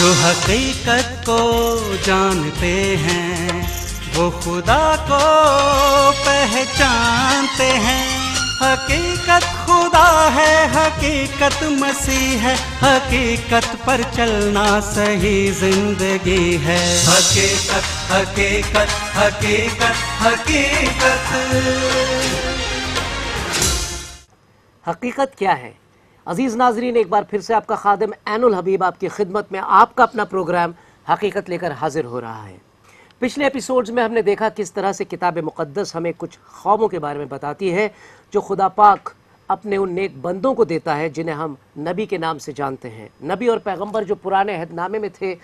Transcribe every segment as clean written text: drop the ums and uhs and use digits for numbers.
जो हकीकत को जानते हैं वो खुदा को पहचानते हैं। हकीकत खुदा है, हकीकत मसीह है, हकीकत पर चलना सही जिंदगी है। हकीकत हकीकत हकीकत हकीकत। हकीकत क्या है? अजीज़ नाजरीन, एक बार फिर से आपका खादिम ऐनुल हबीब आपकी खिदमत में आपका अपना प्रोग्राम हकीकत लेकर हाजिर हो रहा है। पिछले एपिसोड्स में हमने देखा किस तरह से किताब मुक़द्दस हमें कुछ ख्वाबों के बारे में बताती है जो खुदा पाक अपने उन नेक बंदों को देता है जिन्हें हम नबी के नाम से जानते हैं। नबी और पैगंबर जो पुराने अहदनामे में थे,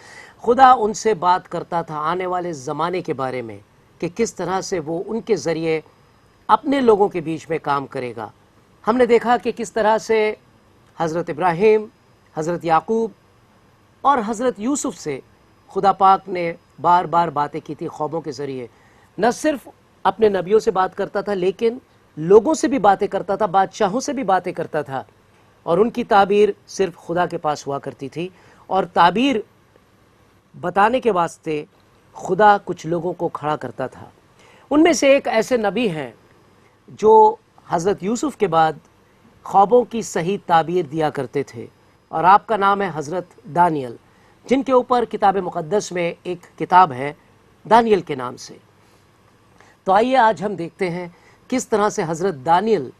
खुदा उनसे बात करता था आने वाले ज़माने के बारे में कि किस तरह से वो उनके ज़रिए अपने लोगों के बीच में काम करेगा। हमने देखा कि किस तरह से हज़रत इब्राहीम, हज़रत याकूब और हज़रत यूसुफ से खुदा पाक ने बार बार बातें की थी ख्वाबों के ज़रिए। न सिर्फ अपने नबियों से बात करता था लेकिन लोगों से भी बातें करता था, बादशाहों से भी बातें करता था, और उनकी ताबीर सिर्फ खुदा के पास हुआ करती थी। और ताबीर बताने के वास्ते खुदा कुछ लोगों को खड़ा करता था। उनमें से एक ऐसे नबी हैं जो हज़रत यूसुफ के बाद ख्वाबों की सही ताबीर दिया करते थे, और आपका नाम है हज़रत दानियल, जिनके ऊपर किताब मुक़द्दस में एक किताब है दानियल के नाम से। तो आइए आज हम देखते हैं किस तरह से हज़रत दानियल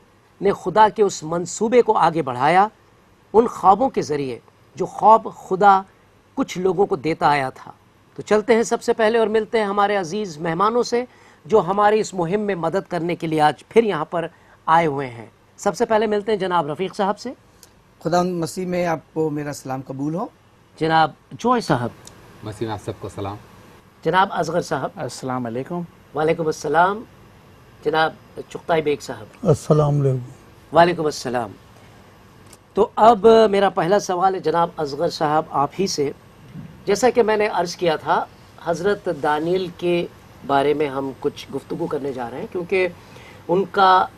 ने खुदा के उस मंसूबे को आगे बढ़ाया उन ख्वाबों के ज़रिए जो ख्वाब खुदा कुछ लोगों को देता आया था। तो चलते हैं सबसे पहले और मिलते हैं हमारे अजीज़ मेहमानों से जो हमारी इस मुहिम में मदद करने के लिए आज फिर यहाँ पर आए हुए हैं। सबसे पहले मिलते हैं जनाब रफ़ीक साहब से। खुदा मसीह में आपको मेरा सलाम कबूल हो। जनाब जोय साहब। मसीह में आप सबको सलाम। जनाब असगर साहब। अस्सलाम वालेकुम। वालेकुम अस्सलाम। जनाब चुगताई बेग साहब। अस्सलाम वालेकुम। वालेकुम अस्सलाम। तो अब मेरा पहला सवाल है जनाब असगर साहब आप ही से। जैसा कि मैंने अर्ज़ किया था, हज़रत दानियल के बारे में हम कुछ गुफ्तगू करने जा रहे हैं क्योंकि उनका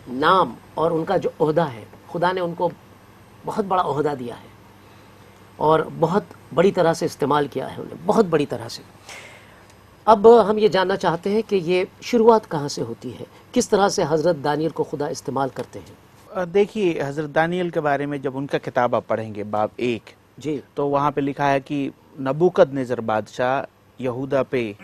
नाम और उनका जो ओहदा है, खुदा ने उनको बहुत बड़ा ओहदा दिया है और बहुत बड़ी तरह से इस्तेमाल किया है उन्हें, बहुत बड़ी तरह से। अब हम ये जानना चाहते हैं कि ये शुरुआत कहाँ से होती है, किस तरह से हज़रत दानियल को खुदा इस्तेमाल करते हैं। देखिए, हज़रत दानियल के बारे में जब उनका किताब आप पढ़ेंगे बाब 1 जी, तो वहाँ पे लिखा है कि नबूकदनेस्सर बादशाह यहूदा पे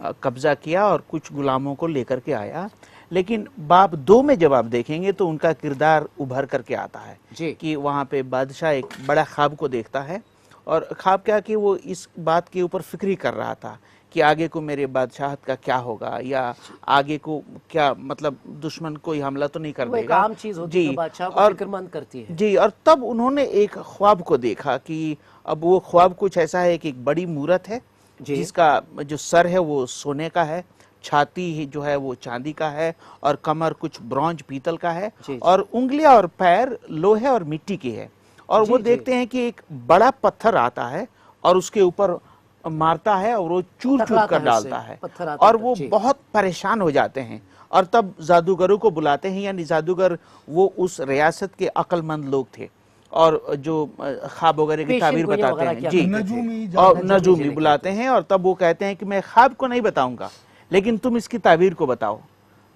कब्ज़ा किया और कुछ गुलामों को लेकर के आया। लेकिन बाब 2 में जब आप देखेंगे तो उनका किरदार उभर करके आता है जी। कि वहाँ पे बादशाह एक बड़ा ख्वाब को देखता है, और ख्वाब क्या कि वो इस बात के ऊपर फिक्री कर रहा था कि आगे को मेरे बादशाहत का क्या होगा, या आगे को क्या, मतलब दुश्मन कोई हमला तो नहीं कर वो एक देगा। आम चीज़ होती है, बादशाह को फिक्रमंद करती है जी। और तब उन्होंने एक ख्वाब को देखा कि अब वो ख्वाब कुछ ऐसा है कि एक बड़ी मूरत है जिसका जो सर है वो सोने का है, छाती जो है वो चांदी का है, और कमर कुछ ब्रॉन्ज पीतल का है, और उंगलियां और पैर लोहे और मिट्टी के है। और वो देखते हैं कि एक बड़ा पत्थर आता है और उसके ऊपर मारता है और वो चूर चूर कर डालता है, और वो बहुत परेशान हो जाते हैं। और तब जादूगरों को बुलाते हैं, यानी जादूगर वो उस रियासत के अक्लमंद लोग थे और जो ख्वाब वगैरह की ताबीर बताते हैं जी, और नजूमी बुलाते हैं। और तब वो कहते हैं कि मैं ख्वाब को नहीं बताऊंगा लेकिन तुम इसकी ताबीर को बताओ।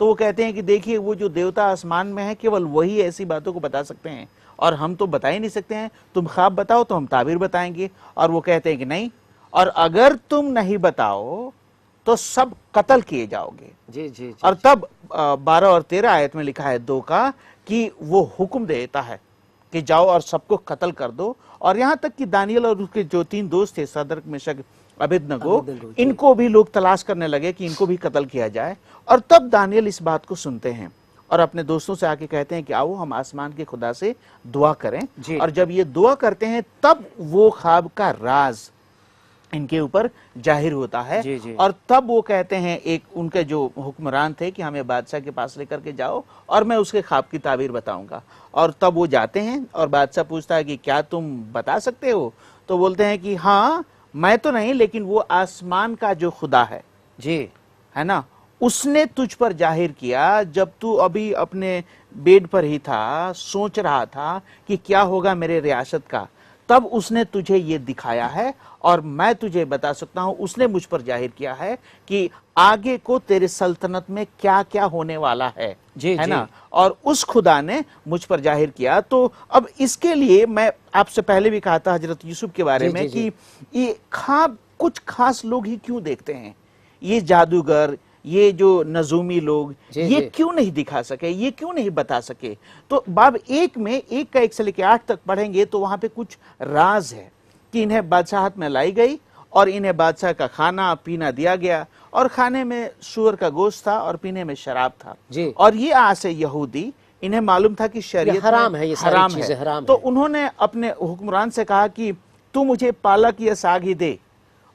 तो वो कहते हैं कि देखिए, वो जो देवता आसमान में है केवल वही ऐसी बातों को बता सकते हैं और हम तो बता ही नहीं सकते हैं, तुम ख्वाब बताओ तो हम ताबीर बताएंगे। और वो कहते हैं कि नहीं, और अगर तुम नहीं बताओ तो सब कत्ल किए जाओगे। जी जी जी। और तब 12 और 13 आयत में लिखा है 2 का कि वो हुक्म देता है कि जाओ और सबको कत्ल कर दो। और यहाँ तक कि दानियल और उसके जो 3 दोस्त थे, सदरक, मेशक, अबेदनगो, इनको भी लोग तलाश करने लगे कि इनको भी कत्ल किया जाए। और तब दानियल इस बात को सुनते हैं और अपने दोस्तों से आके कहते हैं कि आओ हम आसमान के खुदा से दुआ करें। और जब ये दुआ करते हैं तब वो ख्वाब का राज इनके ऊपर जाहिर होता है। जी। और तब वो कहते हैं, एक उनके जो हुक्मरान थे, कि हमें बादशाह के पास लेकर के जाओ और मैं उसके ख्वाब की ताबीर बताऊंगा। और तब वो जाते हैं और बादशाह पूछता है कि क्या तुम बता सकते हो? तो बोलते हैं कि हाँ, मैं तो नहीं, लेकिन वो आसमान का जो खुदा है जी, है ना, उसने तुझ पर जाहिर किया जब तू अभी अपने बेड पर ही था, सोच रहा था कि क्या होगा मेरे रियासत का। तब उसने तुझे ये दिखाया है और मैं तुझे बता सकता हूं उसने मुझ पर जाहिर किया है कि आगे को तेरे सल्तनत में क्या क्या होने वाला है, जी, है जी। ना। और उस खुदा ने मुझ पर जाहिर किया। तो अब इसके लिए मैं आपसे पहले भी कहा था हजरत यूसुफ के बारे जी, में जी, कि ये कुछ खास लोग ही क्यों देखते हैं, ये जादूगर, ये जो नजूमी लोग, जी, ये जी। क्यों नहीं दिखा सके, ये क्यों नहीं बता सके। तो बाब 1 में 1 का 1 से लेकर 8 तक पढ़ेंगे तो वहां पे कुछ राज है कि इन्हें बादशाहत में लाई गई और इन्हें बादशाह का खाना पीना दिया गया और खाने में सूअर का गोश्त था और पीने में शराब था। जी। और ये आज से यहूदी, इन्हें मालूम था कि शरीयत हराम में है, ये सारी हराम चीजें हराम तो है। उन्होंने अपने हुक्मरान से कहा कि तू मुझे पालक या साग ही दे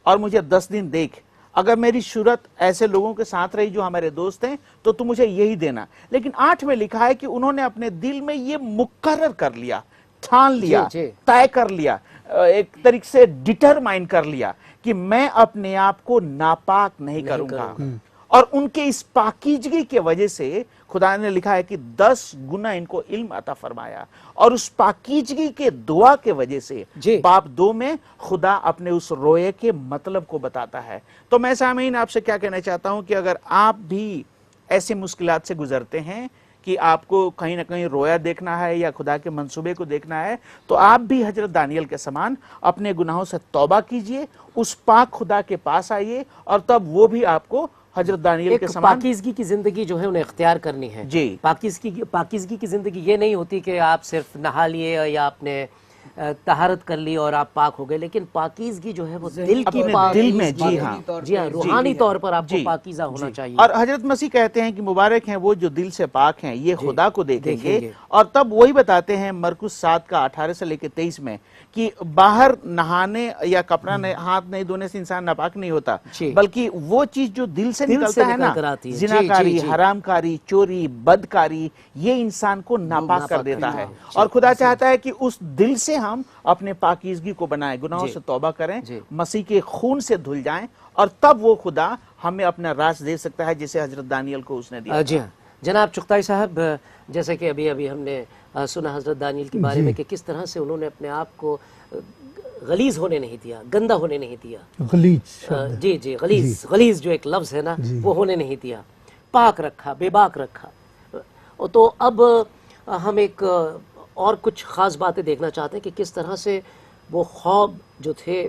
और मुझे 10 दिन देख, अगर मेरी सूरत ऐसे लोगों के साथ रही जो हमारे दोस्त हैं तो तू मुझे यही देना। लेकिन 8 में लिखा है कि उन्होंने अपने दिल में ये मुकर्रर कर लिया, ठान लिया, जी, जी। तय कर लिया, एक तरीके से डिटरमाइन कर लिया कि मैं अपने आप को नापाक नहीं करूंगा। और उनके इस पाकीजगी के वजह से खुदा ने लिखा है कि 10 गुना इनको इल्म अता फरमाया और उस पाकीजगी के दुआ के वजह से जी। बाप 2 में खुदा अपने उस रोए के मतलब को बताता है। तो मैं सामीन आपसे क्या कहना चाहता हूं कि अगर आप भी ऐसी मुश्किलात से गुजरते हैं कि आपको कहीं ना कहीं रोया देखना है या खुदा के मंसूबे को देखना है, तो आप भी हजरत दानियल के समान अपने गुनाहों से तौबा कीजिए, उस पाक खुदा के पास आइए और तब वो भी आपको हजरत दानियल के एक समान पाकीज़गी की जिंदगी जो है उन्हें इख्तियार करनी है। जी। पाकीज़गी की जिंदगी ये नहीं होती कि आप सिर्फ नहा लिए या आपने तहारत कर ली और आप पाक हो गए, लेकिन पाकीज़गी जो है वो दिल की अपने पाकीज़गी दिल में, जी है। हाँ। जी हाँ, रूहानी तौर पर आपको जी, पाकीज़ा होना चाहिए। और हजरत मसीह कहते हैं कि मुबारक हैं वो जो दिल से पाक हैं, ये खुदा को देखेंगे। देखेंगे। और तब वही बताते हैं मरकुस 7 का 18 से लेकर 23 में कि बाहर नहाने या कपड़ा हाथ नहीं धोने से इंसान नापाक नहीं होता, जी। बल्कि वो चीज जो दिल से निकलता है निकल कर ना, आती है। जिनाकारी, जी, जी, जी। हरामकारी, चोरी, बदकारी, ये इंसान को नापाक कर देता है। और खुदा चाहता है कि उस दिल से हम अपने पाकीज़गी को बनाएं, गुनाहों जी। से तौबा करें, जी। मसीह के खून से धुल जाएं और तब वो खुदा हमें अपना राज दे सकता है जिसे हजरत दानियल को उसने दिया। जी हाँ जनाब चुगताई साहब, जैसे कि अभी अभी हमने सुना हजरत दानियल के बारे में कि किस तरह से उन्होंने अपने आप को गलीज होने नहीं दिया, गंदा होने नहीं दिया। गलीज जी जी, गलीज जो एक लफ्ज है ना, वो होने नहीं दिया, पाक रखा, बेबाक रखा। तो अब हम एक और कुछ ख़ास बातें देखना चाहते हैं कि किस तरह से वो ख्वाब जो थे,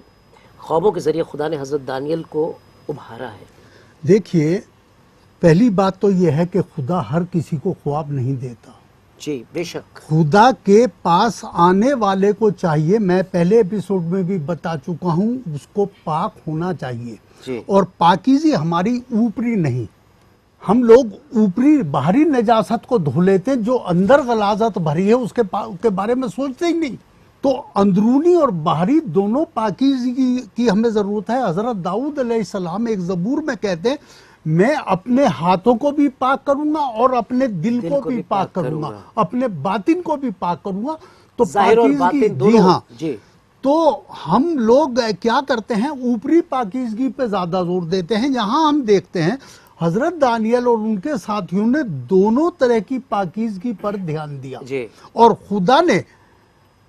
ख्वाबों के ज़रिए खुदा ने हज़रत दानियल को उभारा है। देखिए, पहली बात तो यह है कि खुदा हर किसी को ख्वाब नहीं देता। जी बेशक, खुदा के पास आने वाले को चाहिए, मैं पहले एपिसोड में भी बता चुका हूँ, उसको पाक होना चाहिए। जी। और पाकीज़ी हमारी ऊपरी नहीं, हम लोग ऊपरी बाहरी नजासत को धो लेते हैं, जो अंदर गलाजत भरी है उसके बारे में सोचते ही नहीं। तो अंदरूनी और बाहरी दोनों पाकीज़गी की हमें ज़रूरत है। हज़रत दाऊद अलैहिस्सलाम एक ज़बूर में कहते हैं, मैं अपने हाथों को भी पाक करूंगा और अपने दिल को भी पाक करूंगा, अपने बातिन को भी पाक करूंगा। तो ज़ाहिर और बातिन दोनों। जी हाँ जी। तो हम लोग क्या करते हैं, ऊपरी पाकीज़गी पे ज़्यादा जोर देते हैं। यहाँ हम देखते हैं हजरत दानियल और उनके साथियों ने दोनों तरह की पाकीज़गी पर ध्यान दिया जी। और खुदा ने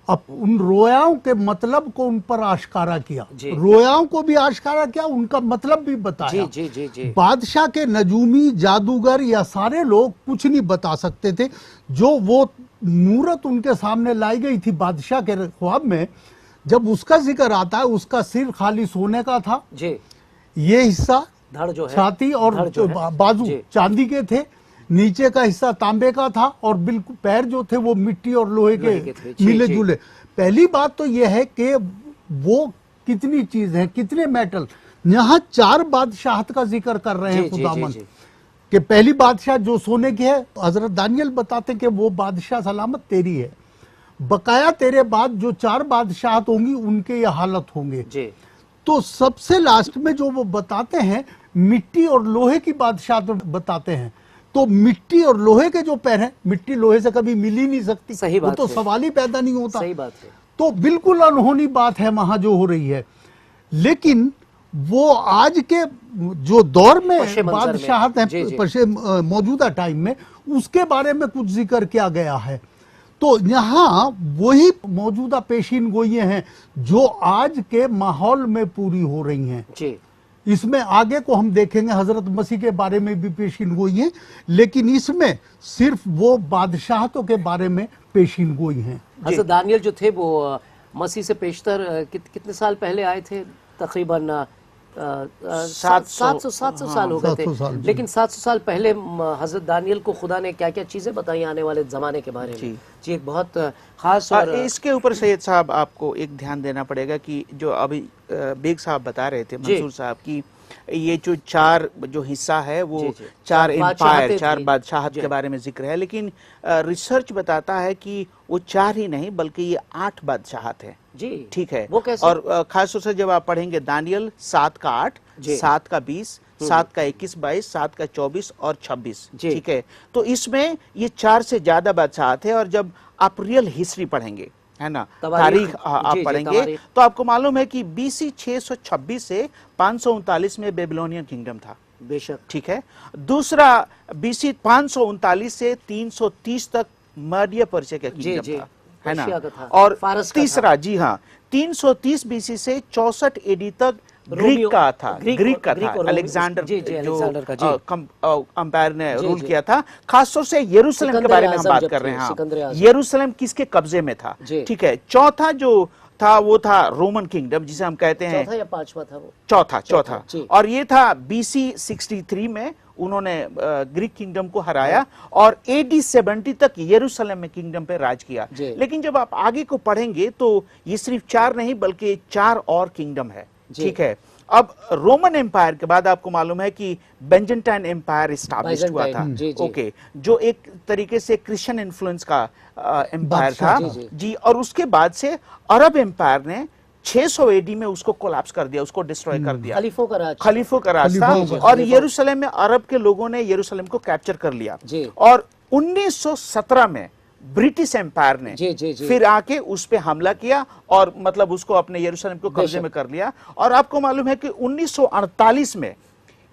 अब उन रोयाओं के मतलब को उन पर आश्कारा किया, रोयाओं को भी आश्कारा किया, उनका मतलब भी बताया। जी जी जी जी। बादशाह के नजूमी, जादूगर या सारे लोग कुछ नहीं बता सकते थे। जो वो मूरत उनके सामने लाई गई थी बादशाह के ख्वाब में, जब उसका जिक्र आता है, उसका सिर खाली सोने का था, जी। ये हिस्सा धड़ जो है, छाती और बाजू चांदी के थे, नीचे का हिस्सा तांबे का था और बिल्कुल पैर जो थे वो मिट्टी और लोहे के मिले जुले। पहली बात तो यह है कि वो कितनी चीज है, कितने मेटल। यहाँ 4 बादशाहत का जिक्र कर रहे हैं खुदावंद कि पहली बादशाह जो सोने की है, तो हजरत दानियल बताते कि वो बादशाह सलामत तेरी है, बकाया तेरे बाद जो 4 बादशाहत होंगी उनके ये हालत होंगे। तो सबसे लास्ट में जो वो बताते हैं, मिट्टी और लोहे की बादशाहत बताते हैं। तो मिट्टी और लोहे के जो पैर हैं, मिट्टी लोहे से कभी मिल ही नहीं सकती, सही बात वो तो सवाल ही पैदा नहीं होता। सही बात है। तो बिल्कुल अनहोनी बात है वहां जो हो रही है। लेकिन वो आज के जो दौर में बादशाहत है, मौजूदा टाइम में, उसके बारे में कुछ जिक्र किया गया है। तो यहाँ वही मौजूदा पेशीन गोइयां हैं जो आज के माहौल में पूरी हो रही हैं जी। इसमें आगे को हम देखेंगे हजरत मसीह के बारे में भी पेशीन गोई हैं, लेकिन इसमें सिर्फ वो बादशाहतों के बारे में पेशीन गोई हैं। हजरत दानियल जो थे वो मसीह से पेशतर कितने साल पहले आए थे? तकरीबन 700 साल हो गए थे। 700 साल, जी। लेकिन 700 साल पहले हजरत दानियल को खुदा ने क्या क्या चीजें बताई आने वाले जमाने के बारे में? जी, एक बहुत खास। और इसके ऊपर सैयद साहब आपको एक ध्यान देना पड़ेगा कि जो अभी बेग साहब बता रहे थे, मंसूर साहब, की ये जो 4 जो हिस्सा है वो 4 एम्पायर, 4 बादशाहत के बारे में जिक्र है, लेकिन रिसर्च बताता है कि वो 4 ही नहीं बल्कि ये 8 बादशाहत है जी। ठीक है, वो कैसे? और खास तौर से जब आप पढ़ेंगे दानियल 7 का 8, 7 का 20, 7 का 21, 22, 7 का 24 और 26 ठीक है। तो इसमें ये 4 से ज्यादा बादशाहत है, और जब आप रियल हिस्ट्री पढ़ेंगे, है ना, तारीख आप पढ़ेंगे, तो आपको मालूम है कि BC 626 से 539 में बेबीलोनियन किंगडम था, बेशक, ठीक है। दूसरा BC 539 से 330 तक मध्य पर्शिया का किंगडम था, है ना। और तीसरा, जी हाँ, 330 BC से 64 AD तक ग्रीक का था, अलेक्जेंडर जो अंपायर ने रूल किया था। खासतौर से यरूशलेम के बारे में हम बात कर रहे हैं। यरूशलेम किसके कब्जे में था, ठीक है। चौथा जो था वो था रोमन किंगडम, जिसे हम कहते हैं, चौथा या पांचवा था वो? चौथा। और ये था BC 63 में उन्होंने ग्रीक किंगडम को हराया और AD 70 तक यरूशलेम में किंगडम पे राज किया। लेकिन जब आप आगे को पढ़ेंगे तो ये सिर्फ 4 नहीं बल्कि 4 और किंगडम है, ठीक है। अब रोमन एम्पायर के बाद आपको मालूम है कि बेंजेंटाइन एम्पायर स्टैब्लिश हुआ था, ओके, जो एक तरीके से क्रिश्चियन इन्फ्लुएंस का एम्पायर था जी। और उसके बाद से अरब एम्पायर ने 600 AD में उसको कोलैप्स कर दिया, उसको डिस्ट्रॉय कर दिया। खलीफों का राज था, और यरूशलेम में अरब के लोगों ने यरूशलेम को कैप्चर कर लिया। और 1917 में ब्रिटिश एम्पायर ने फिर आके उस पे हमला किया और मतलब उसको अपने यरूशलेम को कब्जे में कर लिया। और आपको मालूम है कि 1948 में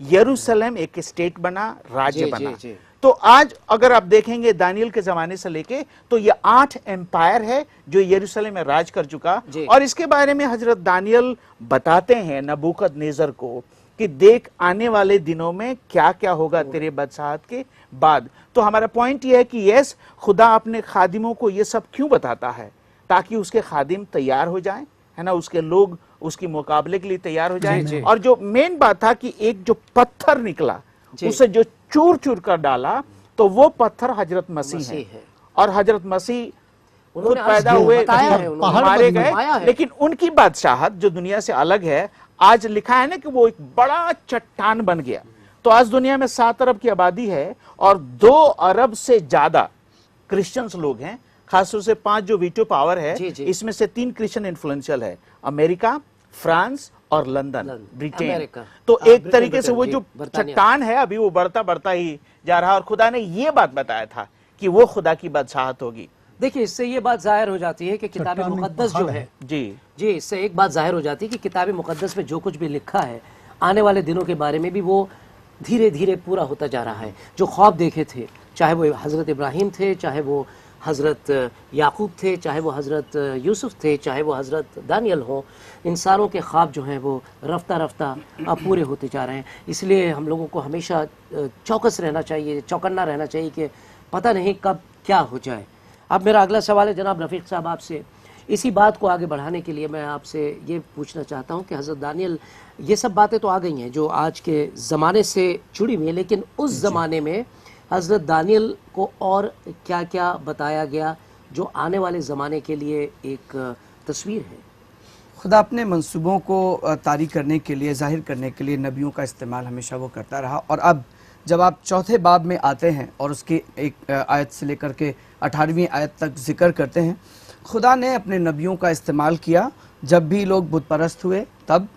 यरूशलेम एक स्टेट बना, राज्य बना। तो आज अगर आप देखेंगे दानियल के जमाने से लेके, तो ये 8 एम्पायर है जो यरूशलेम में राज कर चुका। और इसके बारे में हजरत दानियल बताते हैं नबूकदनेस्सर को कि देख आने वाले दिनों में क्या क्या होगा तेरे बादशाहत के बाद। तो हमारा पॉइंट ये है कि यस, खुदा अपने खादिमों को ये सब क्यों बताता है, ताकि उसके खादिम तैयार हो जाएं, है ना, उसके लोग उसके मुकाबले के लिए तैयार हो जाएं। और जो मेन बात था कि एक जो पत्थर निकला उसे जो चूर चूर कर डाला, तो वो पत्थर हजरत मसीह है। और हजरत मसीह खुद पैदा हुए, मारे गए, लेकिन उनकी बादशाहत जो दुनिया से अलग है, आज लिखा है ना कि वो एक बड़ा चट्टान बन गया। तो आज दुनिया में 7 अरब की आबादी है और 2 अरब से ज्यादा क्रिश्चियंस लोग हैं। खासतौर से 5 जो वीटो पावर है, इसमें से 3 क्रिश्चियन इन्फ्लुएंशियल है, अमेरिका, फ्रांस और लंदन, ब्रिटेन। तो एक तरीके से वो जो चट्टान है अभी वो बढ़ता ही जा रहा है। और खुदा ने ये बात बताया था कि वो खुदा की बादशाहत होगी। देखिए, इससे ये बात जाहिर हो जाती है कि किताब मुकद्दस जो है, जी, इससे एक बात जाहिर हो जाती है कि किताब मुकद्दस में जो कुछ भी लिखा है आने वाले दिनों के बारे में भी वो धीरे धीरे पूरा होता जा रहा है। जो ख्वाब देखे थे, चाहे वो हज़रत इब्राहिम थे, चाहे वो हज़रत याकूब थे, चाहे वो हज़रत यूसुफ थे, चाहे वो हज़रत दानियल हो, इन सारों के ख्वाब जो हैं वो रफ्ता रफ्ता अब पूरे होते जा रहे हैं। इसलिए हम लोगों को हमेशा चौकस रहना चाहिए, चौकन्ना रहना चाहिए कि पता नहीं कब क्या हो जाए। अब मेरा अगला सवाल है जनाब रफ़ीक साहब आपसे, इसी बात को आगे बढ़ाने के लिए मैं आपसे ये पूछना चाहता हूँ कि हज़रत दानियल, ये सब बातें तो आ गई हैं जो आज के ज़माने से जुड़ी हुई हैं, लेकिन उस ज़माने में हज़रत दानियल को और क्या क्या बताया गया जो आने वाले ज़माने के लिए एक तस्वीर है? खुदा अपने मंसूबों को तारी करने के लिए, जाहिर करने के लिए नबियों का इस्तेमाल हमेशा वो करता रहा। और अब जब आप चौथे बाब में आते हैं और उसकी एक आयत से लेकर के 18वीं आयत तक जिक्र करते हैं, खुदा ने अपने नबियों का इस्तेमाल किया जब भी लोग बुत परस्त हुए, तब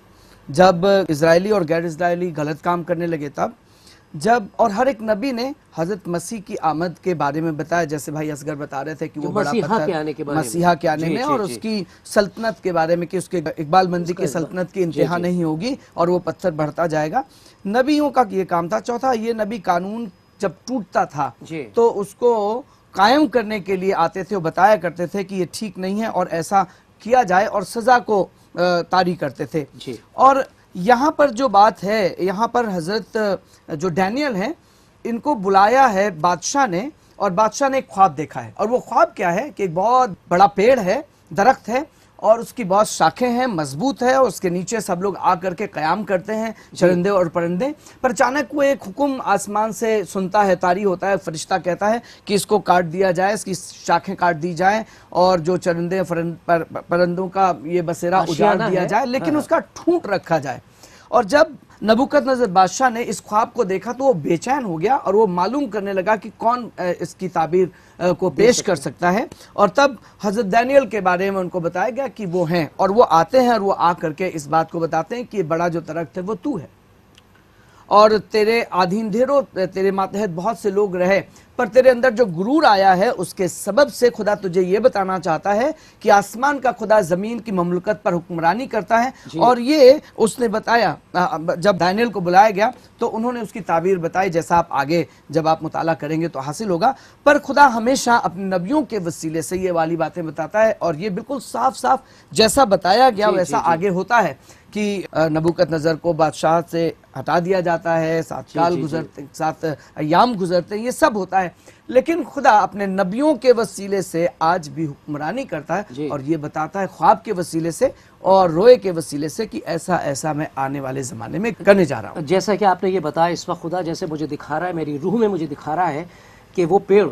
जब इजरायली और गैर इजरायली गलत काम करने लगे, तब जब, और हर एक नबी ने हजरत मसीह की आमद के बारे में बताया, जैसे भाई असगर बता रहे थे कि वो बड़ा पत्थर मसीहा के आने में, और उसकी सल्तनत के बारे में कि उसके इकबालमंदी की सल्तनत की इंतहा नहीं होगी और वो पत्थर बढ़ता जाएगा। नबियों का ये काम था। चौथा, ये नबी कानून जब टूटता था तो उसको कायम करने के लिए आते थे और बताया करते थे कि ये ठीक नहीं है और ऐसा किया जाए और सज़ा को तारी करते थे जी। और यहाँ पर जो बात है, यहाँ पर हज़रत जो डैनियल हैं इनको बुलाया है बादशाह ने, और बादशाह ने एक ख्वाब देखा है। और वो ख्वाब क्या है कि एक बहुत बड़ा पेड़ है, दरख्त है, और उसकी बहुत शाखें हैं, मजबूत है, और उसके नीचे सब लोग आकर के क़याम करते हैं, चरिंदे और परिंदे। पर अचानक वो एक हुक्म आसमान से सुनता है, तारी होता है, फरिश्ता कहता है कि इसको काट दिया जाए, इसकी शाखें काट दी जाए और जो चरिंदे परिंदों का ये बसेरा उजाड़ दिया जाए, लेकिन उसका ठूंठ रखा जाए। और जब नबूकदनेस्सर बादशाह ने इस ख्वाब को देखा तो वो बेचैन हो गया और वो मालूम करने लगा कि कौन इसकी ताबीर को पेश कर सकता है। और तब हज़रत दानियल के बारे में उनको बताया गया कि वो हैं, और वो आते हैं और वो आ करके इस बात को बताते हैं कि ये बड़ा जो दरख्त है वो तू है, और तेरे अधीन ढेरों, तेरे मातहत बहुत से लोग रहे, पर तेरे अंदर जो गुरूर आया है उसके सबब से खुदा तुझे ये बताना चाहता है कि आसमान का खुदा ज़मीन की ममलकत पर हुक्मरानी करता है। और ये उसने बताया, जब दानियल को बुलाया गया तो उन्होंने उसकी ताबीर बताई, जैसा आप आगे जब आप मुताला करेंगे तो हासिल होगा। पर खुदा हमेशा अपने नबियों के वसीले से ये वाली बातें बताता है, और ये बिल्कुल साफ साफ जैसा बताया गया वैसा आगे होता है कि नबूकदनेस्सर को बादशाह से हटा दिया जाता है, 7 साल गुजरते, 7 अय्याम गुजरते, ये सब होता है। लेकिन खुदा अपने नबियों के वसीले से आज भी हुक्मरानी करता है, और ये बताता है ख्वाब के वसीले से और रोए के वसीले से कि ऐसा ऐसा मैं आने वाले ज़माने में करने जा रहा हूँ। जैसा कि आपने ये बताया, इस वक्त खुदा जैसे मुझे दिखा रहा है, मेरी रूह में मुझे दिखा रहा है कि वो पेड़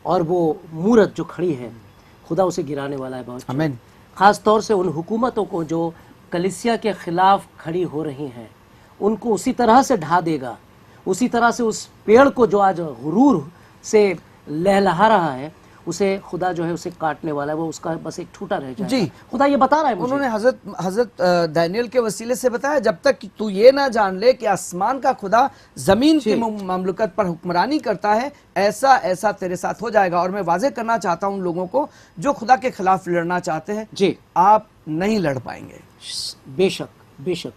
और वो मूरत जो खड़ी है, खुदा उसे गिराने वाला है बहुत। आमीन। ख़ास तौर से उन हुकूमतों को जो कलीसिया के खिलाफ खड़ी हो रही हैं, उनको उसी तरह से ढा देगा, उसी तरह से उस पेड़ को जो आज गुरूर से लहलहा रहा है, उसे खुदा जो है उसे काटने वाला है, वो उसका बस एक ठूटा रह जाएगा। जी, खुदा ये बता रहा है मुझे। उन्होंने हजरत दानियल के वसीले से बताया, जब तक कि तू ये ना जान ले कि आसमान का खुदा जमीन की ममलकत पर हुक्मरानी करता है, ऐसा ऐसा तेरे साथ हो जाएगा। और मैं वाज़ेह करना चाहता हूँ उन लोगों को जो खुदा के खिलाफ लड़ना चाहते हैं, जी आप नहीं लड़ पाएंगे। बेशक बेशक।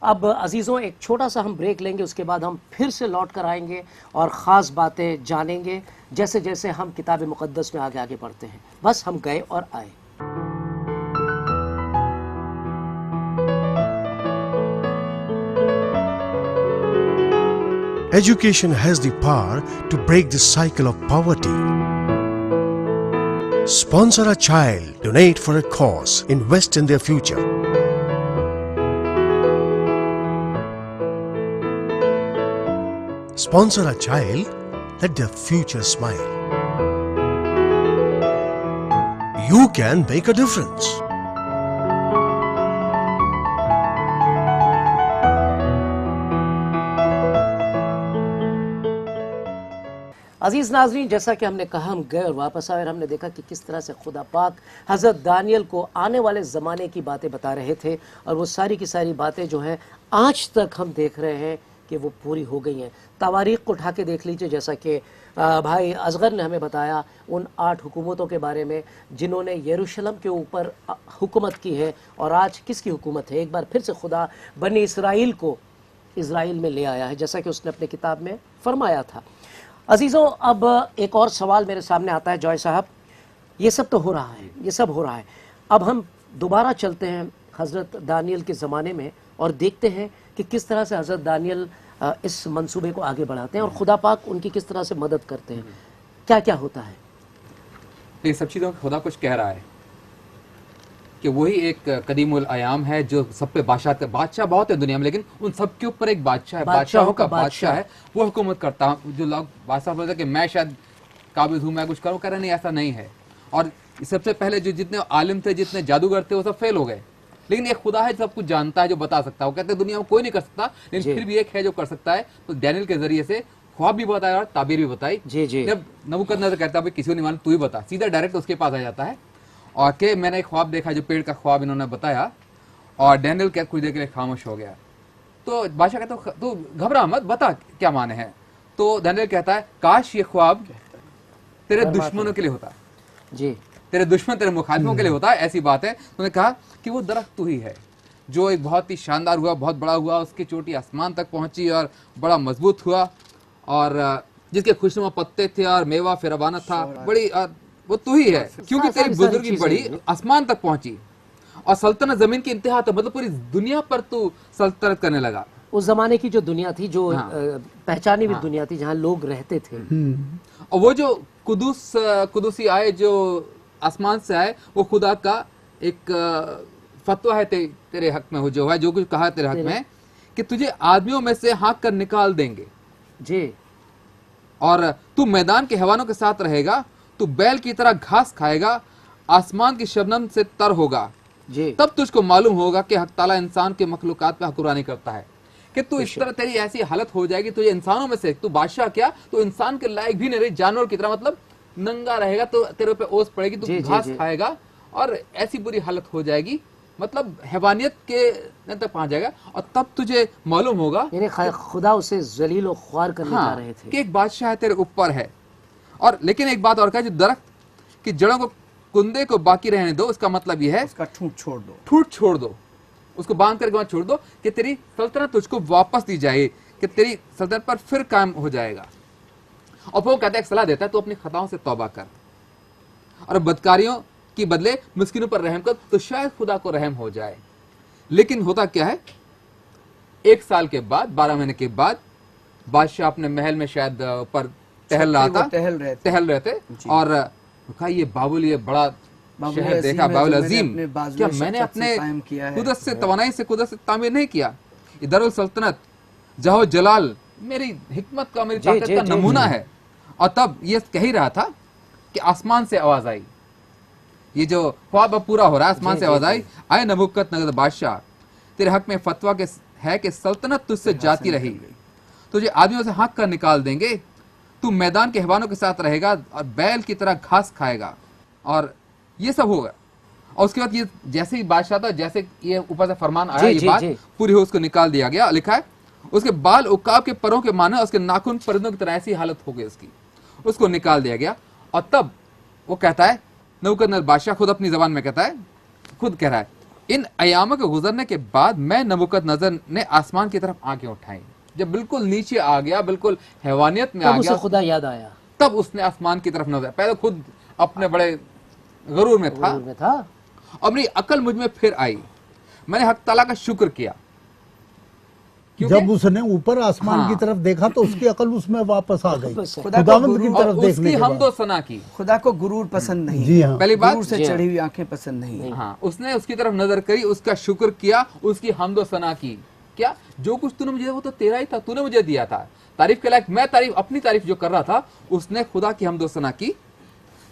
अब अजीज़ों, एक छोटा सा हम ब्रेक लेंगे, उसके बाद हम फिर से लौट कर आएंगे और ख़ास बातें जानेंगे जैसे जैसे हम किताब मुक़द्दस में आगे आगे बढ़ते हैं। बस हम गए और आए। Education has the power to break the cycle of poverty. Sponsor a child, donate for a cause, invest in their future. Sponsor a child, let their future smile. You can make a difference. अजीज़ नाज़रीन, जैसा कि हमने कहा, हम गए और वापस आए और हमने देखा कि किस तरह से खुदा पाक हज़रत दानियल को आने वाले ज़माने की बातें बता रहे थे, और वो सारी की सारी बातें जो हैं आज तक हम देख रहे हैं कि वो पूरी हो गई हैं। तवारीख़ को उठा के देख लीजिए, जैसा कि भाई असगर ने हमें बताया उन 8 हुकूमतों के बारे में जिन्होंने यरूशलेम के ऊपर हुकूमत की है, और आज किसकी हुकूमत है। एक बार फिर से खुदा बनी इसराइल को इसराइल में ले आया है, जैसा कि उसने अपने किताब में फरमाया था। अजीज़ों, अब एक और सवाल मेरे सामने आता है, जॉय साहब, ये सब तो हो रहा है, ये सब हो रहा है, अब हम दोबारा चलते हैं हज़रत दानियल के ज़माने में और देखते हैं कि किस तरह से हज़रत दानियल इस मंसूबे को आगे बढ़ाते हैं और खुदा पाक उनकी किस तरह से मदद करते हैं। क्या क्या होता है? ये सब चीज़ों खुदा कुछ कह रहा है कि वही एक कदीमुल आयाम है जो सब पे बादशाह बहुत है दुनिया में, लेकिन उन सब के ऊपर एक बादशाह है, बादशाहों का बादशाह है, वो हुकूमत करता है। जो लोग बादशाह बोलते हैं कि मैं शायद काबिज हूँ, मैं कुछ करूँ, कह रहे नहीं, ऐसा नहीं है। और सबसे पहले जो जितने आलिम थे, जितने जादूगर थे, वो सब फेल हो गए, लेकिन एक खुदा है जो सब कुछ जानता है, जो बता सकता है। वो कहते हैं दुनिया में कोई नहीं कर सकता, लेकिन फिर भी एक है जो कर सकता है। तो डैनियल के जरिए से ख्वाब भी बताया और ताबीर भी बताई। जब नबूकदनेस्सर कहता है किसी को नहीं मालूम, तू ही बता, सीधा डायरेक्ट उसके पास आ जाता है और कि मैंने एक ख्वाब देखा, जो पेड़ का ख्वाब इन्होंने बताया। और डैनियल क्या कुछ देर के लिए खामोश हो गया। तो बादशाह कहता तू घबरा मत, बता क्या माने हैं। तो डैनियल कहता है काश ये ख्वाब तेरे दुश्मनों के लिए होता, जी तेरे दुश्मन तेरे मुखालिफों के लिए होता है। ऐसी बात है। उन्होंने कहा कि वो दरख्त तू ही है जो एक बहुत ही शानदार हुआ, बहुत बड़ा हुआ, उसकी चोटी आसमान तक पहुंची और बड़ा मजबूत हुआ। और जिसके खुशनुमा पत्ते थे और मेवा फिरवाना था, बड़ी वो तू ही है, क्योंकि तेरी बुजुर्गी बड़ी आसमान तक पहुंची और सल्तनत जमीन की इंतहा तक, मतलब पूरी दुनिया पर तू सल्तनत करने लगा। उस जमाने की जो दुनिया थी, जो पहचानी हुई दुनिया थी, जहाँ लोग रहते थे। और वो जो कुदूसी आए, जो आसमान से आए, वो खुदा का एक फतवा है तेरे हक में, हो जो है, जो कुछ कहा तेरे हक में कि तुझे आदमियों में से हाँक कर निकाल देंगे जी, और तू मैदान के हैवानों के साथ रहेगा, तू बैल की तरह घास खाएगा, आसमान की शबनम से तर होगा जी। तब तुझको मालूम होगा कि हक ताला इंसान के मखलूकात पे हुक्मरानी करता है। कि तू इस तरह तेरी ऐसी हालत हो जाएगी, तुझे इंसानों में से, तू बादशाह क्या, तो इंसान के लायक भी नहीं रही, जानवर की तरह, मतलब नंगा रहेगा, तो तेरे पे ओस पड़ेगी, तू घास खाएगा और ऐसी बुरी हालत हो जाएगी, मतलब हैवानियत के तक पहुंच जाएगा। और तब तुझे मालूम होगा, यानी खुदा उसे जलील और ख्वार करने जा रहे थे कि एक बादशाह तेरे ऊपर है। और लेकिन एक बात और कहा, जो दरख्त की जड़ों को, कुंदे को बाकी रहने दो, उसका मतलब यह है उसका ठूंठ छोड़ दो, ठूठ छोड़ दो, उसको बांध करके वहां छोड़ दो, कि तेरी सल्तनत तुझको वापस दी जाएगी, कि तेरी सल्तनत पर फिर कायम हो जाएगा। और वो कहता है, एक सलाह देता है, तो अपनी खताओं से तौबा कर और बदकारियों की बदले मिस्किनों पर रहम कर, तो शायद खुदा को रहम हो जाए। लेकिन होता क्या है, 1 साल के बाद, 12 महीने के बाद, बादशाह अपने महल में शायद ऊपर टहल रहा था, टहल रहे थे, और कहा ये बाबुल, ये बड़ा शहर देखा, बाबुल अजीम, क्या मैंने अपने कुदरत से, तवानाई से, कुदरत से तामीर नहीं किया? ये दरुल सल्तनत, जहो जलाल, मेरी हिकमत का, मेरी ताकत का नमूना है। और तब ये कह ही रहा था कि आसमान से आवाज आई, ये जो ख्वाब पूरा हो रहा है, आसमान से आवाज आई, आए नबूकदनेस्सर बादशाह, तेरे हक में फतवा के है कि सल्तनत तुझसे जाती रही, तुझे आदमियों से हाँक कर निकाल देंगे, तू मैदान के हैवानों के साथ रहेगा और बैल की तरह घास खाएगा, और ये सब होगा। और उसके बाद ये जैसे ही बादशाह था, जैसे ये ऊपर से फरमान आया, ये बात पूरी हो, उसको निकाल दिया गया। लिखा है, उसके बाल उकाब के परों के माने, उसके नाखून परिंदों की तरह ऐसी हालत हो गई उसकी, उसको निकाल दिया गया। और तब वो कहता है, नबूकदनेस्सर बादशाह खुद अपनी जबान में कहता है, खुद कह रहा है, इन अयामों के गुजरने के बाद मैं नबूकदनेस्सर ने आसमान की तरफ आंखें उठाई, जब बिल्कुल नीचे आ गया, बिल्कुल हैवानियत में आ गया, खुदा याद आया, तब उसने आसमान की तरफ नजर, पहले खुद अपने बड़े गरूर में था, और मेरी अकल मुझ में फिर आई, मैंने हक ताला का शुक्र किया। जब उसने ऊपर आसमान की तरफ देखा तो उसकी अकल उसमें वापस आ गई, खुदावंद की तरफ देखने के बाद। हमदो सना की, खुदा को गुरूर पसंद नहीं, जी हाँ, पहली बात, गुरूर से चढ़ी हुई आंखें पसंद नहीं। हाँ, उसने उसकी तरफ नजर करी, उसका शुक्र किया, उसकी हमदो सना की। क्या जो कुछ तूने मुझे दिया वो तो तेरा ही था, तूने मुझे दिया था, तारीफ के लायक मैं तारीफ, अपनी तारीफ जो कर रहा था, उसने खुदा की हमदो सना की,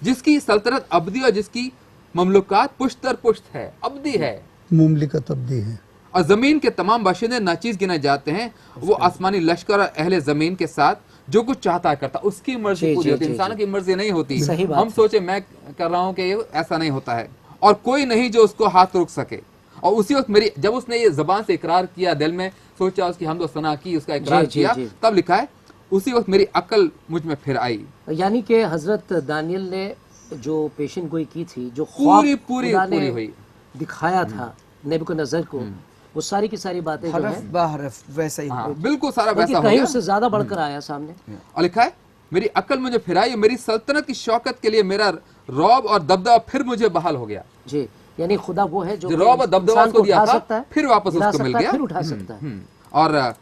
जिसकी सल्तनत अब्दी और जिसकी ममलुकात पुश्त दर पुश्त है, अब्दी है, मुमलिकत अब्दी है, और जमीन के तमाम बाशिंदे नाचीज गिने जाते हैं। वो आसमानी लश्कर और अहले जमीन के साथ जो कुछ चाहता है करता, उसकी मर्जी पूरी होती है, इंसानों की मर्जी नहीं होती। हम सोचे मैं कर रहा हूं कि ये ऐसा नहीं होता है, और कोई नहीं जो उसको हाथ रोक सके। और उसी वक्त मेरी, जब उसने ये जबान से इकरार किया, दिल में सोचा, उसकी हमदो सना की, उसका इकरार किया, तब लिखा है, उसी वक्त मेरी अकल मुझ में फिर आई। यानी कि हजरत दानियल ने जो पेशन गोई की थी, जो पूरी पूरी पूरी हुई, दिखाया था नबूकदनेस्सर को, वो सारी की सारी बातें जो है वैसा ही, बिल्कुल सारा वैसा हो गया, कहीं उससे ज्यादा बढ़कर आया सामने। और लिखा है, मेरी अकल मुझे फिर आई, मेरी सल्तनत की शौकत के लिए मेरा रौब और दबदबा फिर मुझे बहाल हो गया। जी, यानी खुदा वो है जो रौब और दबदबा उसको दिया था, फिर वापस उसको मिल गया, फिर उठा सकता है। और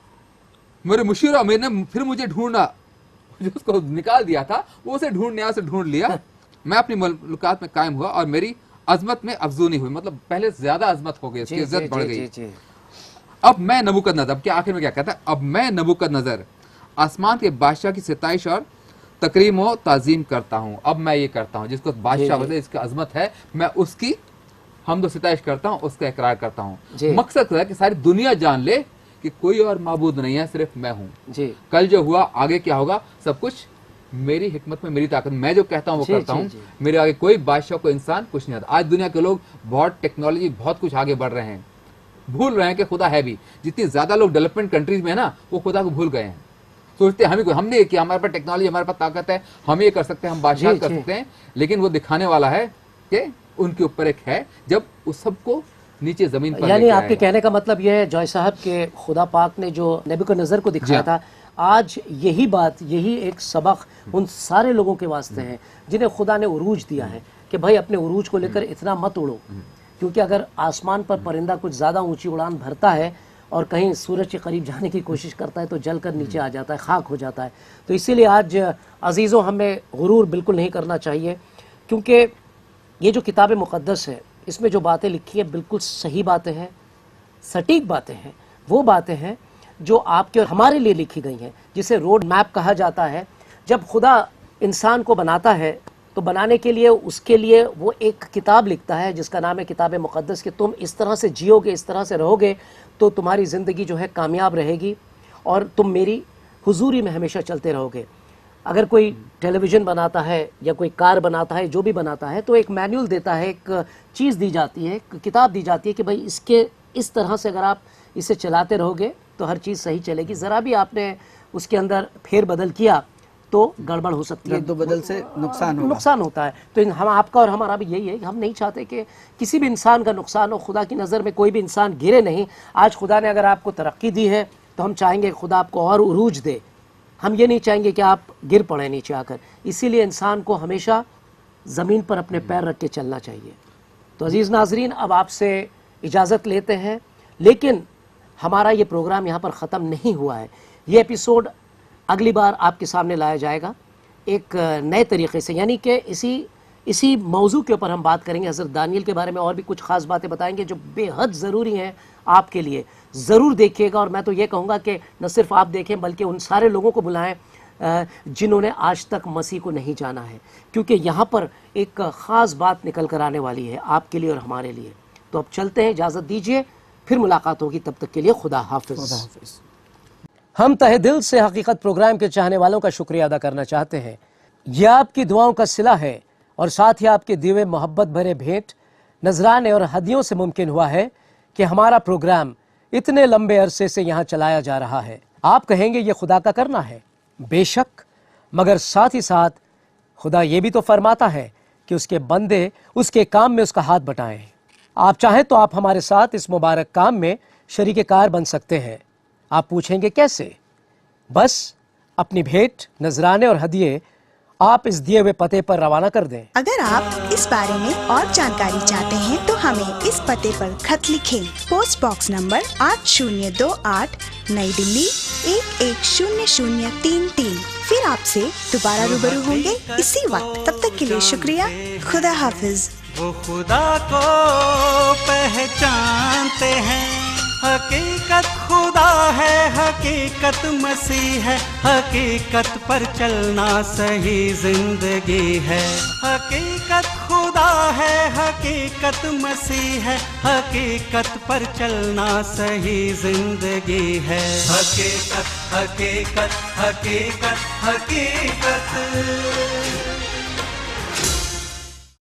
मेरे मुशीर अमीर ने फिर मुझे ढूंढना, जो उसको निकाल दिया था, वो उसे ढूंढने आया, उसे ढूंढ लिया। मैं अपनी मलुकात में कायम हुआ और मेरी अजमत में अफजूनी हुई, मतलब पहले से ज्यादा अजमत हो गई, उसकी इज्जत बढ़ गई। अब मैं नबूकदनेस्सर, अब क्या आखिर में क्या कहता है, अब मैं नबूकदनेस्सर आसमान के बादशाह की सिताइश और तकरीम व ताजीम करता हूँ। अब मैं ये करता हूँ, जिसको बादशाह बोलते हैं, इसका अजमत है, मैं उसकी हमदो सिताइश करता हूँ, उसका इकरार करता हूँ। मकसद है कि सारी दुनिया जान ले कि कोई और माबूद नहीं है, सिर्फ मैं हूँ। कल जो हुआ, आगे क्या होगा, सब कुछ मेरी हिकमत में, मेरी ताकत, मैं जो कहता हूँ वो करता हूँ। मेरे आगे कोई बादशाह, कोई इंसान कुछ नहीं आता। आज दुनिया के लोग बहुत टेक्नोलॉजी, बहुत कुछ आगे बढ़ रहे हैं, भूल रहे हैं कि खुदा है भी। जितनी ज्यादा लोग डेवलपमेंट कंट्रीज में है ना, वो खुदा को भूल गए हैं, सोचते हैं हमने किया, हमारे पास टेक्नोलॉजी, हमारे पास ताकत है, हम ये कर सकते हैं, हम बादशाह कर सकते हैं। लेकिन वो दिखाने वाला है कि उनके ऊपर एक है, जब उस सबको नीचे जमीन पर, यानी आपके कहने का मतलब यह है जॉय साहब के खुदा पाक ने जो नबूकदनेस्सर को दिखाया था, आज यही बात, यही एक सबक उन सारे लोगों के वास्ते है जिन्हें खुदा ने उरूज दिया है कि भाई अपने उरूज को लेकर इतना मत उड़ो, क्योंकि अगर आसमान पर परिंदा कुछ ज़्यादा ऊंची उड़ान भरता है और कहीं सूरज के करीब जाने की कोशिश करता है तो जलकर नीचे आ जाता है, खाक हो जाता है। तो इसीलिए आज अजीज़ों हमें गुरूर बिल्कुल नहीं करना चाहिए, क्योंकि ये जो किताब मुक़द्दस है इसमें जो बातें लिखी हैं बिल्कुल सही बातें हैं, सटीक बातें हैं, वो बातें हैं जो आपके और हमारे लिए लिखी गई हैं, जिसे रोड मैप कहा जाता है। जब खुदा इंसान को बनाता है तो बनाने के लिए उसके लिए वो एक किताब लिखता है जिसका नाम है किताब मुक़द्दस, कि तुम इस तरह से जियोगे, इस तरह से रहोगे तो तुम्हारी ज़िंदगी जो है कामयाब रहेगी और तुम मेरी हुजूरी में हमेशा चलते रहोगे। अगर कोई टेलीविज़न बनाता है या कोई कार बनाता है, जो भी बनाता है, तो एक मैनुअल देता है, एक चीज़ दी जाती है, एक किताब दी जाती है कि भाई इसके इस तरह से अगर आप इसे चलाते रहोगे तो हर चीज़ सही चलेगी। ज़रा भी आपने उसके अंदर फेर बदल किया तो गड़बड़ हो सकती है, रद्द बदल से नुकसान होता है। तो हम आपका और हमारा भी यही है कि हम नहीं चाहते कि किसी भी इंसान का नुकसान हो। खुदा की नज़र में कोई भी इंसान गिरे नहीं। आज खुदा ने अगर आपको तरक्की दी है तो हम चाहेंगे खुदा आपको और उरूज दे, हम ये नहीं चाहेंगे कि आप गिर पड़े नीचे आकर। इसीलिए इंसान को हमेशा ज़मीन पर अपने पैर रख के चलना चाहिए। तो अज़ीज़ नाज़रीन, अब आपसे इजाज़त लेते हैं, लेकिन हमारा ये प्रोग्राम यहाँ पर ख़त्म नहीं हुआ है। ये एपिसोड अगली बार आपके सामने लाया जाएगा एक नए तरीके से, यानी कि इसी मौजू के ऊपर हम बात करेंगे। हज़रत दानियल के बारे में और भी कुछ ख़ास बातें बताएंगे जो बेहद ज़रूरी हैं आपके लिए। ज़रूर देखिएगा, और मैं तो ये कहूँगा कि न सिर्फ आप देखें बल्कि उन सारे लोगों को बुलाएं जिन्होंने आज तक मसीह को नहीं जाना है, क्योंकि यहाँ पर एक ख़ास बात निकल कर आने वाली है आपके लिए और हमारे लिए। तो अब चलते हैं, इजाज़त दीजिए, फिर मुलाकात होगी, तब तक के लिए खुदा हाफिज़। हम तहे दिल से हकीकत प्रोग्राम के चाहने वालों का शुक्रिया अदा करना चाहते हैं। यह आपकी दुआओं का सिला है और साथ ही आपके दिए मोहब्बत भरे भेंट, नजराने और हदियों से मुमकिन हुआ है कि हमारा प्रोग्राम इतने लंबे अरसे से यहाँ चलाया जा रहा है। आप कहेंगे ये खुदा का करना है, बेशक, मगर साथ ही साथ खुदा ये भी तो फरमाता है कि उसके बंदे उसके काम में उसका हाथ बटाएं। आप चाहें तो आप हमारे साथ इस मुबारक काम में शरीके कार बन सकते हैं। आप पूछेंगे कैसे? बस अपनी भेंट, नजराने और हदिये आप इस दिए हुए पते पर रवाना कर दें। अगर आप इस बारे में और जानकारी चाहते हैं तो हमें इस पते पर खत लिखें। पोस्ट बॉक्स नंबर 8028, नई दिल्ली 110033। फिर आपसे दोबारा रूबरू होंगे इसी वक्त। तब तक के लिए शुक्रिया। खुदा हाफिज। वो खुदा को पहचानते हैं, हकीकत खुदा है, हकीकत मसीह है, हकीकत पर चलना सही जिंदगी है। हकीकत खुदा है, हकीकत मसीह है, हकीकत पर चलना सही जिंदगी है। हकीकत हकीकत हकीकत हकीकत।